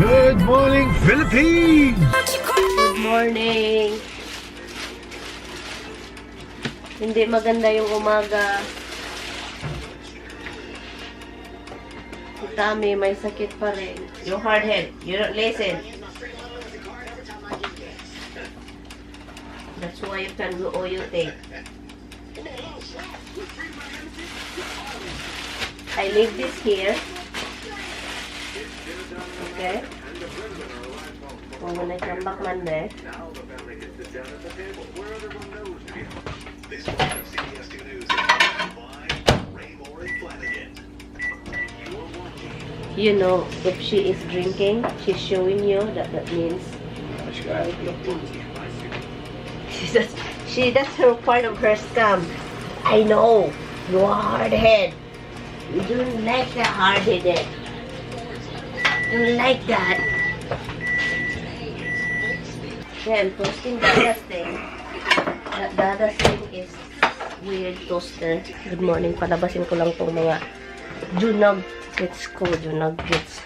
Good morning, Philippines! Good morning. Hindi maganda yung umaga. Si Tami may sakit pa rin. Yung hard head. You don't listen. That's why you can go OUT. I leave this here. Okay. When I come back Monday. You know, if she is drinking, she's showing you that means that's her part of her scam. I know, you're hard head. You don't like the hard headed. You like that. Then, toasting Dada's thing. That Dada's thing is weird toaster. Good morning. Palabasin ko lang tong mga Junag. It's called Junag Gits.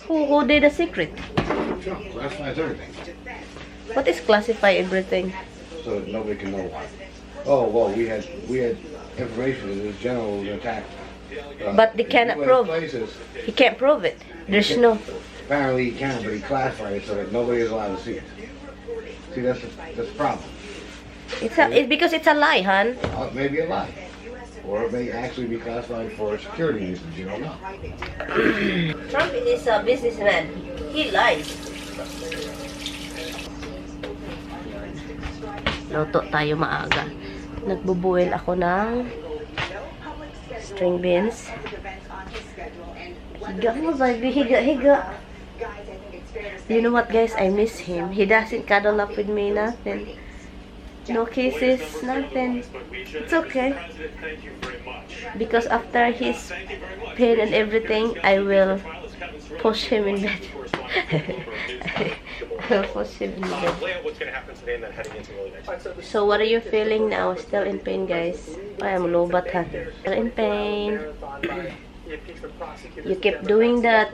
Who did the secret? Sure, classifies everything. What is classify everything? So that nobody can know. Oh, well, we had information that this general was attacked. But they cannot prove. Places, He can't prove it. There's no. apparently he can, but he classified it so that nobody is allowed to see it. See, that's the problem. It's because it's a lie, hon. Maybe a lie. Or it may actually be classified for security reasons, you don't know. Trump is a businessman. He lies. Luto tayo maaga. Nagbubuel ako ng string beans. Higa mo, baby. Higa. You know what, guys? I miss him. He doesn't cuddle up with me, nothing. No kisses, nothing. It's okay. Because after his pain and everything, I will push him in bed. I will push him in bed. So what are you feeling now? Still in pain, guys? I am low but still in pain. You keep doing that.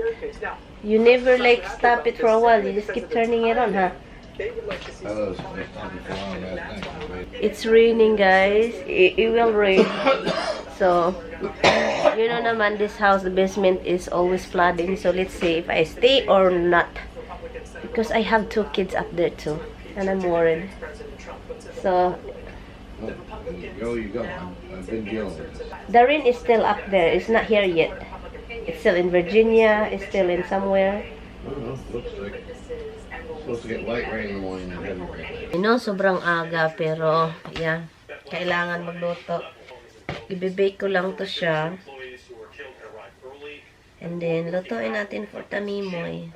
You never like stop it for a while. You just keep turning it on, huh? It's raining, guys. It will rain. So, you know naman, this house, the basement is always flooding. So, let's see if I stay or not. Because I have 2 kids up there too. And I'm worried. So, You go. I've been dealing with this. Darren is still up there. It's not here yet. It's still in Virginia. It's still in somewhere. I don't know. Looks like it's supposed to get light rain in the morning and heavy rain. You know, sobrang aga. Pero, yeah. Kailangan magluto. Ibibake ko lang to siya. And then, lutuin natin for tamimoy.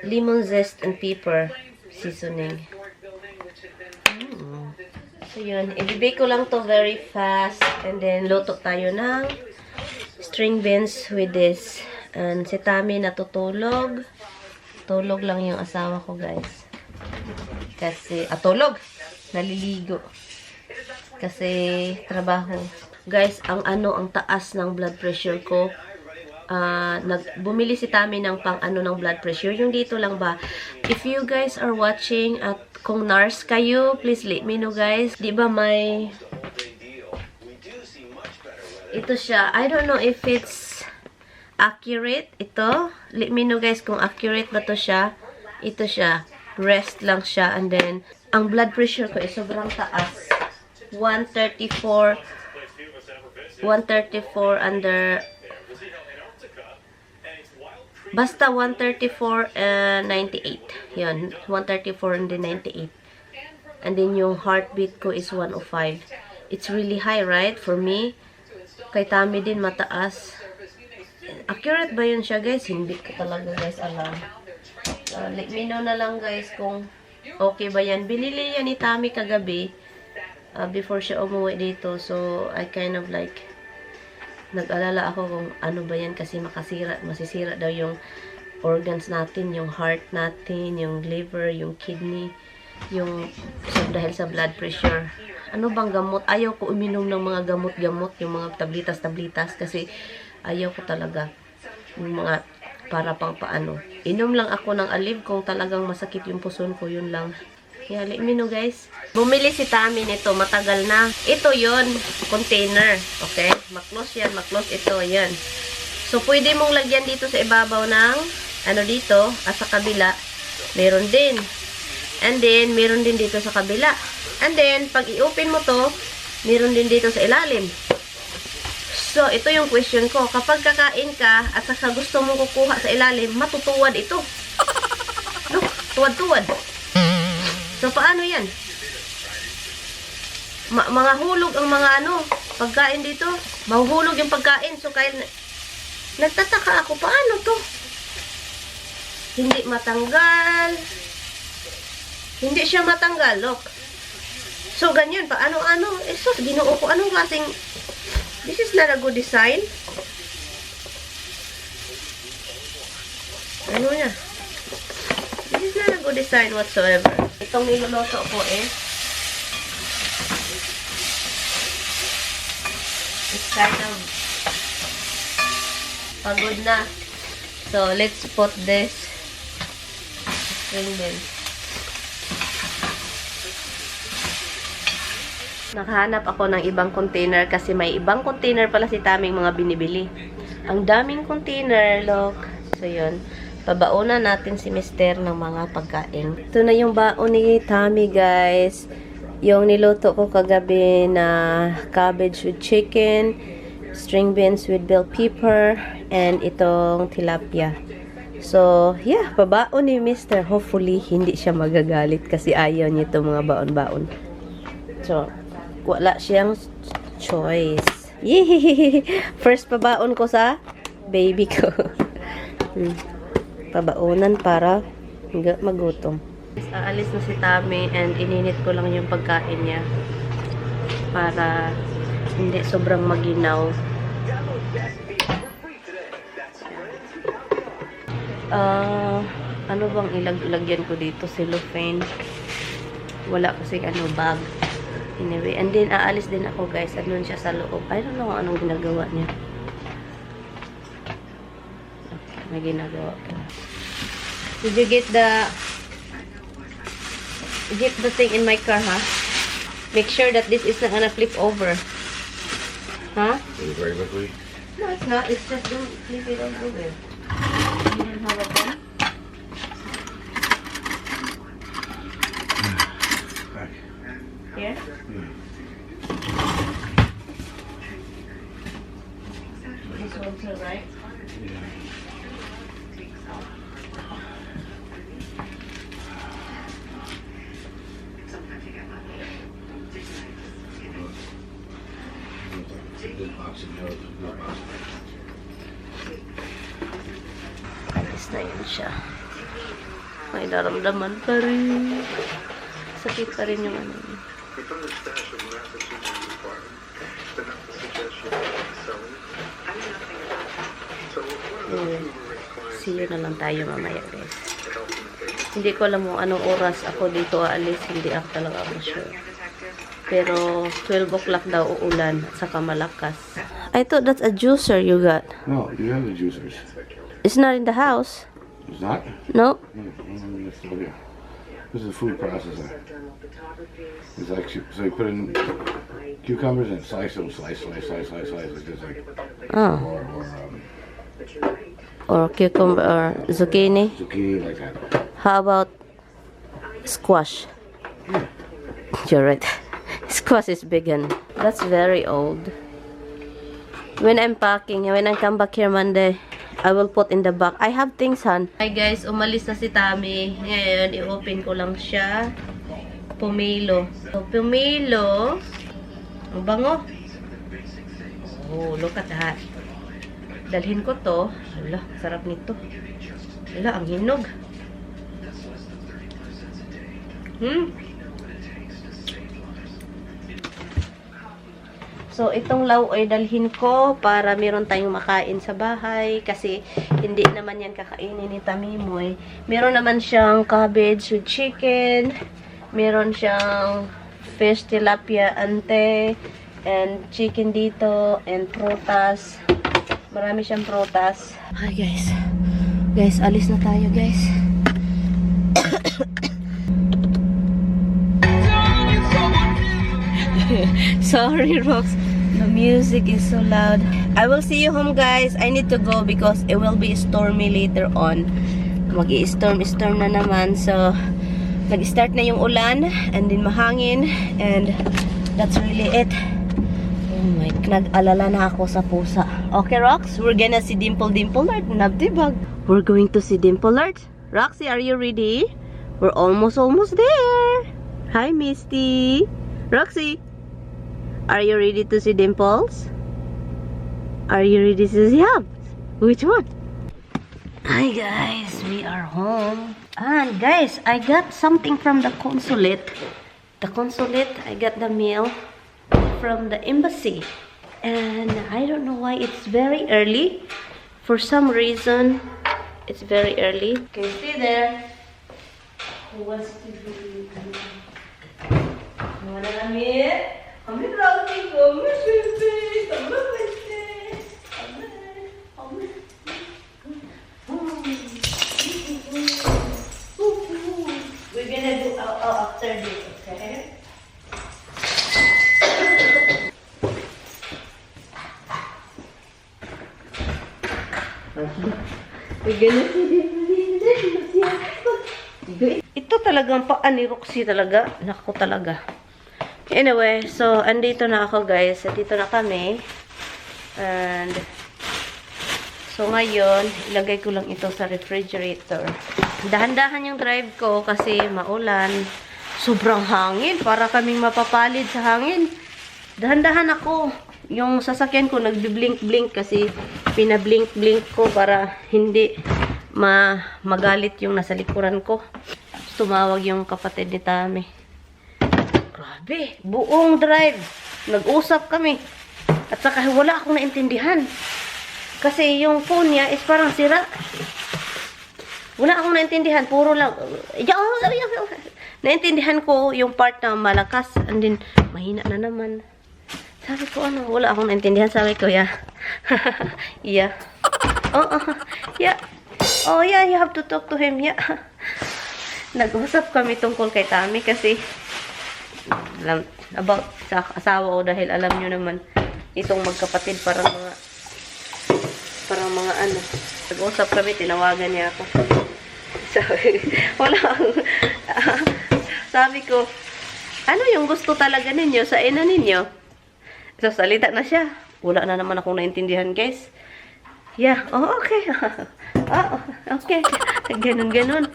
Lemon zest and pepper seasoning. So, yun. Ibibake ko lang to very fast. And then, luto tayo ng string beans with this. And si Tami natutulog. Tulog lang yung asawa ko, guys. Kasi, tulog. Naliligo. Kasi, trabaho. Guys, ang taas ng blood pressure ko. Bumili si Tami ng ng blood pressure. Yung dito lang ba. If you guys are watching at kung nurse kayo, please let me know, guys. Di ba may ito siya. I don't know if it's accurate. Ito. Let me know, guys, kung accurate ba to siya. Ito siya. Rest lang siya. And then, ang blood pressure ko is sobrang taas. 134 under basta 134 98. Yun, 134 and then 98. And then yung heartbeat ko is 105. It's really high, right? For me. Kay Tami din mataas. Accurate ba yun siya, guys? Hindi ko talaga, guys, alam. Let me know na lang, guys, kung okay ba yan. Binili yan ni Tami kagabi before siya umuwi dito. So, I kind of like nag-alala ako kung ano ba yan kasi masisira daw yung organs natin, yung heart natin, yung liver, yung kidney, yung dahil sa blood pressure. Ano bang gamot? Ayaw ko uminom ng mga gamot-gamot, yung mga tablitas-tablitas kasi ayaw ko talaga. Yung mga para pang paano. Inom lang ako ng Aleve kung talagang masakit yung puson ko, yun lang. Yeah, let me know guys. Bumili si Tami nito, matagal na. Ito yon container. Okay? Maklos yan, maklos ito, yan. So, pwede mong lagyan dito sa ibabaw ng, ano dito, at sa kabila, meron din. And then, meron din dito sa kabila. And then, pag i-open mo to, meron din dito sa ilalim. So, ito yung question ko. Kapag kakain ka, at saka gusto mong kukuha sa ilalim, matutuwad ito. Look, tuwad-tuwad. So, paano yan? Mga hulog ang mga pagkain dito. Mahuhulog yung pagkain. So, kaya nagtataka ako, paano to? Hindi matanggal. Hindi siya matanggal, look. So, ganyan, paano-ano. Sus, ginoo ko. Anong klaseng, this is not a good design. Ano niya? This is not a good design whatsoever. Itong niluluto ko it's kind of pagod na. So, let's put this string beans. Nakahanap ako ng ibang container kasi may ibang container pala si Taming mga binibili. Ang daming container, look. So, yun. Pabaunan natin si Mister ng mga pagkain. Ito na yung baon ni Tami, guys. Yung niluto ko kagabi na cabbage with chicken, string beans with bell pepper, and itong tilapia. So, yeah, pabaon ni Mister. Hopefully, hindi siya magagalit kasi ayaw niya itong mga baon-baon. So, wala siyang choice. Yee! First pabaon ko sa baby ko. Pabaonan para magutom. Aalis na si Tami and ininit ko lang yung pagkain niya para hindi sobrang maginaw. Ano bang ilagyan ko dito? Cellophane. Wala kasi bag. Anyway, and then aalis din ako guys. Andun siya sa loob. I don't know anong ginagawa niya. Okay, may ginagawa ko. Did you get the thing in my car, huh? Make sure that this is not gonna flip over. Huh? Very quickly. No, it's not. It's just don't flip it over there. You don't have a pen? Back. Here? This one's all right. Yeah. Alis na yun siya. May naramdaman pa rin. Sakit pa rin yung From the stash of Massachusetts department, sent out the suggestion of selling it. So one of the numerous clients See you na lang tayo mamaya guys. to help them pay. Hindi ko alam kung anong oras ako dito aalis. Hindi ako talaga sure. Pero 12 o'clock daw uulan at saka malakas. I thought that's a juicer you got. No, you have the juicers. It's not in the house. It's not? No? This is a food processor. It's like, so you put in cucumbers and slice them, slice. It's just like, Oh. Or cucumber or zucchini. zucchini, like that. How about squash? You're right. Squash is vegan. That's very old. When I'm packing, when I come back here Monday, I will put in the back. I have things, hon. Hi guys, umalis na si Tami. Ngayon, i-open ko lang siya. Pomelo. So, pomelo. Ang bango. Oh, look at that. Dalhin ko to. Hala, sarap nito. Hala, ang hinog. So, itong lauoy dalhin ko para meron tayong makain sa bahay. Kasi, hindi naman yan kakainin ni Tamimoy. Meron naman siyang cabbage with chicken. Meron siyang fish tilapia ante. And chicken dito. And prutas. Marami siyang prutas. Hi guys. Guys, alis na tayo, guys. Sorry, Rox. The music is so loud. I will see you home, guys. I need to go because it will be stormy later on. Mag-i-storm na naman. So, nag-start na yung ulan and then mahangin and that's really it. Oh my God. Nag-alala na ako sa pusa. Okay, Rox? We're gonna see Dimple Lart. Nabdibag. We're going to see Dimple Lart. Roxy, are you ready? We're almost there. Hi, Misty. Roxy, are you ready to see Dimples? Are you ready to see Hubs? Which one? Hi, guys. We are home. And, guys, I got something from the consulate. The consulate, I got the mail from the embassy. And I don't know why it's very early. For some reason, it's very early. Can you see there? Who wants to be? Wanna come here? Come here, Roxy. Come here, come here. We're gonna do after this, okay? Ito talagang paan ni Roxy talaga. Naku talaga. Anyway, so andito na ako, guys. Andito na kami. And so ngayon, ilagay ko lang ito sa refrigerator. Dahan-dahan yung drive ko kasi maulan. Sobrang hangin. Para kaming mapapalid sa hangin. Dahan-dahan ako. Yung sasakyan ko nagbi-blink-blink kasi pinablink-blink ko para hindi magalit yung nasa likuran ko. Tumawag yung kapatid ni Tami. Grabe, buong drive. Nag-usap kami. At saka wala akong naintindihan. Kasi yung phone niya is parang sira. Wala akong naintindihan. Puro lang. Naintindihan ko yung part na malakas. And then, mahina na naman. Sabi ko, wala akong naintindihan. Sabi ko, yeah. Yeah. Yeah. Oh, yeah, you have to talk to him. Yeah. Nag-usap kami tungkol kay Tami kasi about sa asawa ko dahil alam nyo naman itong magkapatid parang mga nag-usap kami, tinawagan niya ako. Sabi ko, ano yung gusto talaga ninyo sa ina ninyo? So, salita na siya. Wala na naman akong naintindihan, guys. Yeah, okay. Okay. Ganun.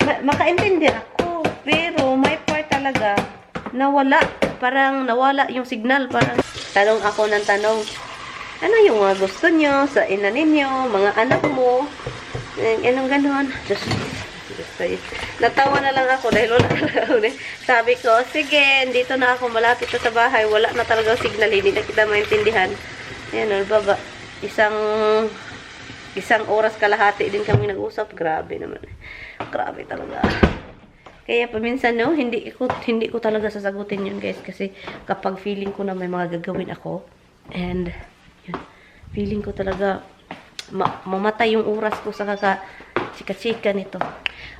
Makaintindi ako. Pero, may part talaga na wala. Parang nawala yung signal. Parang tanong ako ng tanong. Ano yung mga gusto nyo sa ina ninyo, mga anak mo? Ganun. Just natawa na lang ako dahil wala talaga. Sabi ko, sige, dito na ako, malapit na sa bahay. Wala na talaga signal, hindi na kita maintindihan. Ayan, baba. Isang oras kalahati din kami nag-usap. Grabe naman. Grabe talaga. Kaya paminsan, no, hindi ko talaga sasagutin yun, guys. Kasi kapag feeling ko na may mga gagawin ako, and yun, feeling ko talaga mamatay yung oras ko sa chika-chika nito.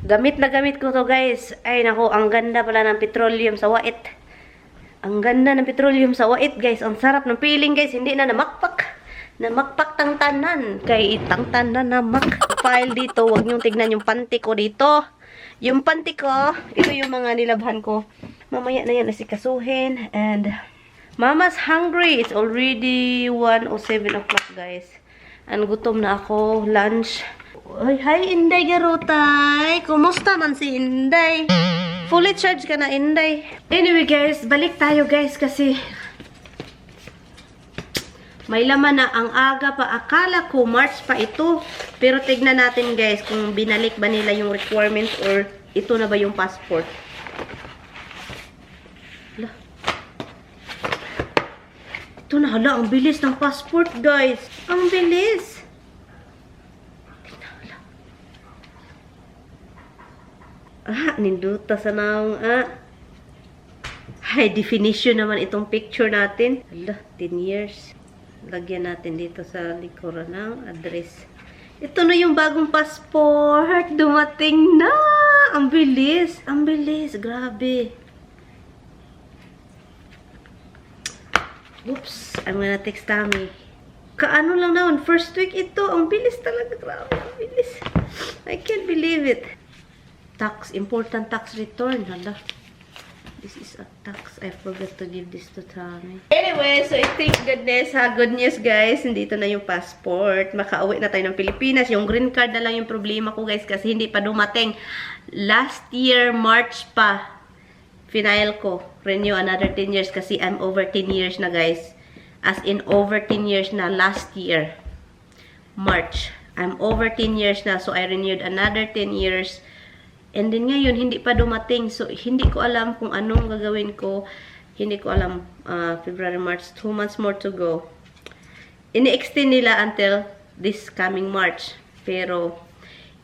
Gamit na gamit ko to, guys. Ay, nako, ang ganda pala ng petroleum sa wait. Ang ganda ng petroleum sa wait, guys. Ang sarap ng feeling, guys. Hindi na namakpak. Namakpak tang tanan. Kay itang tanan namak. File dito, wag niyong tignan yung panty ko dito. Yung panty ko, ito yung mga nilabhan ko. Mamaya na yan asikasuhin. And Mama's hungry. It's already 1:07 o'clock, guys. And gutom na ako. Lunch. Ay, hi, Inday Garutay. Kumusta man si Inday? Fully charged ka na, Inday. Anyway, guys, balik tayo, guys, kasi may laman na. Ang aga pa. Akala ko March pa ito. Pero tignan natin, guys, kung binalik ba nila yung requirements or ito na ba yung passport. Hala. Ito na, hala. Ang bilis ng passport, guys. Ang bilis. Ninduta sa naong high definition naman itong picture natin. Hala, 10 years. Lagyan natin dito sa likuran ng address. Ito na yung bagong passport. Dumating na. Ang bilis. Ang bilis. Grabe. Oops. I'm gonna text Tammy. Kaano lang naman. First week ito. Ang bilis talaga. Grabe. Ang bilis. I can't believe it. Tax. Important tax return. Hala. This is a tax. I forgot to give this to Tammy. Anyway, so thank goodness ha. Good news guys. Nandito na yung passport. Makauwi na tayo ng Pilipinas. Yung green card na lang yung problema ko guys kasi hindi pa dumating. Last year, March pa. Final ko. Renew another 10 years kasi I'm over 10 years na guys. As in over 10 years na last year. March. I'm over 10 years na. So I renewed another 10 years. And then ngayon, hindi pa dumating. So, hindi ko alam kung anong gagawin ko. Hindi ko alam. February, March, 2 months more to go. Ini-extend nila until this coming March. Pero,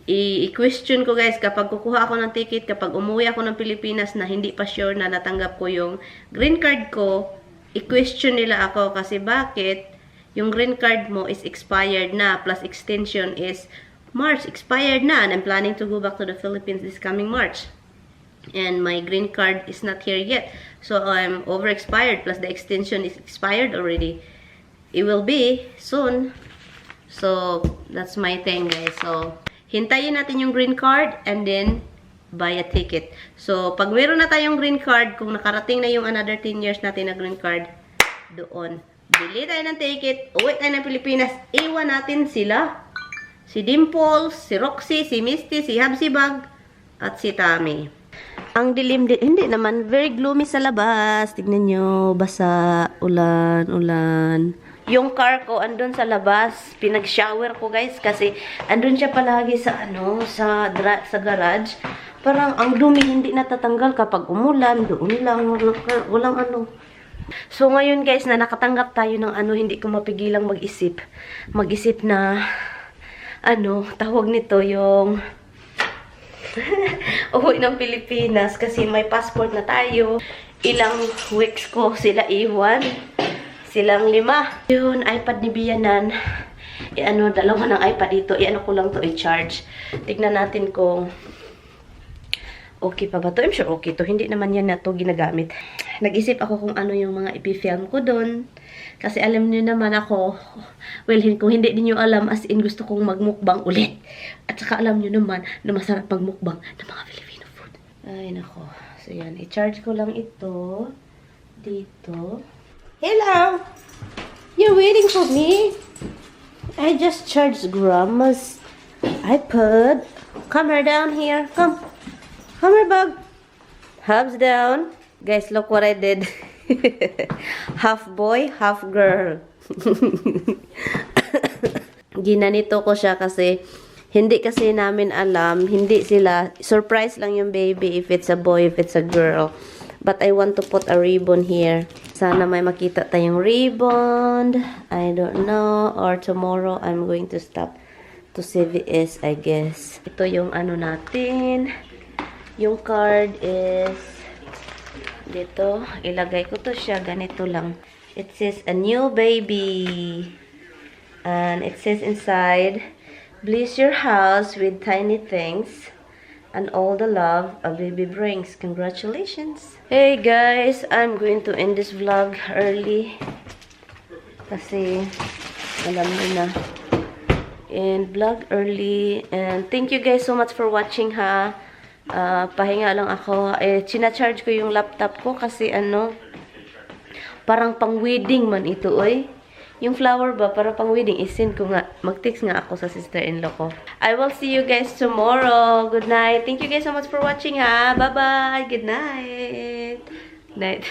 i-question ko guys, kapag kukuha ako ng ticket, kapag umuwi ako ng Pilipinas na hindi pa sure na natanggap ko yung green card ko, i-question nila ako kasi bakit yung green card mo is expired na plus extension is March, expired na, and I'm planning to go back to the Philippines this coming March. And my green card is not here yet. So, I'm over-expired, plus the extension is expired already. It will be soon. So, that's my thing, guys. So, hintayin natin yung green card, and then, buy a ticket. So, pag meron na tayong green card, kung nakarating na yung another 10 years natin na green card, doon. Bili tayo ng ticket, uwi tayo ng Pilipinas, iwan natin sila. Si Dimples, si Roxy, si Misty, si Habsibag, at si Tammy. Ang dilim din. Hindi naman. Very gloomy sa labas. Tignan nyo. Basa. Ulan. Ulan. Yung car ko, andun sa labas. Pinag-shower ko, guys. Kasi, andun siya palagi sa, sa garage. Parang, ang dumi hindi natatanggal kapag umulan. Doon lang. Walang ano. So, ngayon, guys, na nakatanggap tayo ng hindi ko mapigilang mag-isip. Mag-isip na tawag nito yung uwi ng Pilipinas kasi may passport na tayo. Ilang weeks ko sila iwan. Silang 5. Yun, iPad ni Bianan. Dalawa ng iPad dito. Ko lang to i-charge. Tignan natin kung okay pa ba to. I'm sure okay to. Hindi naman yan na to ginagamit. Nag-isip ako kung ano yung mga ipifilm ko doon. Kasi alam niyo naman ako, well, kung hindi niyo alam, as in gusto kong magmukbang ulit. At saka alam niyo naman na masarap magmukbang ng mga Filipino food. Ay, nako. So, yan. I-charge ko lang ito. Dito. Hello! You're waiting for me? I just charged Grandma's iPad. Come here down here. Come. Come here, bug. Hubs down. Guys, look what I did. Half boy, half girl. Ginanito ko siya kasi hindi kasi namin alam, hindi sila, surprise lang yung baby if it's a boy, if it's a girl. But I want to put a ribbon here. Sana may makita tayong ribbon. I don't know. Or tomorrow, I'm going to stop to CVS, I guess. Ito yung natin. Yung card is dito, ilagay ko to siya, ganito lang. It says, a new baby. And it says inside, bless your house with tiny things and all the love a baby brings. Congratulations. Hey guys, I'm going to end this vlog early. Kasi, alam mo na. And vlog early. And thank you guys so much for watching ha. Pahinga lang ako. Sinacharge ko yung laptop ko kasi parang pang wedding man ito, oy. Yung flower ba, para pang wedding, isend ko nga. Mag-text nga ako sa sister-in-law ko. I will see you guys tomorrow. Good night. Thank you guys so much for watching ha. Bye-bye. Good night. Night.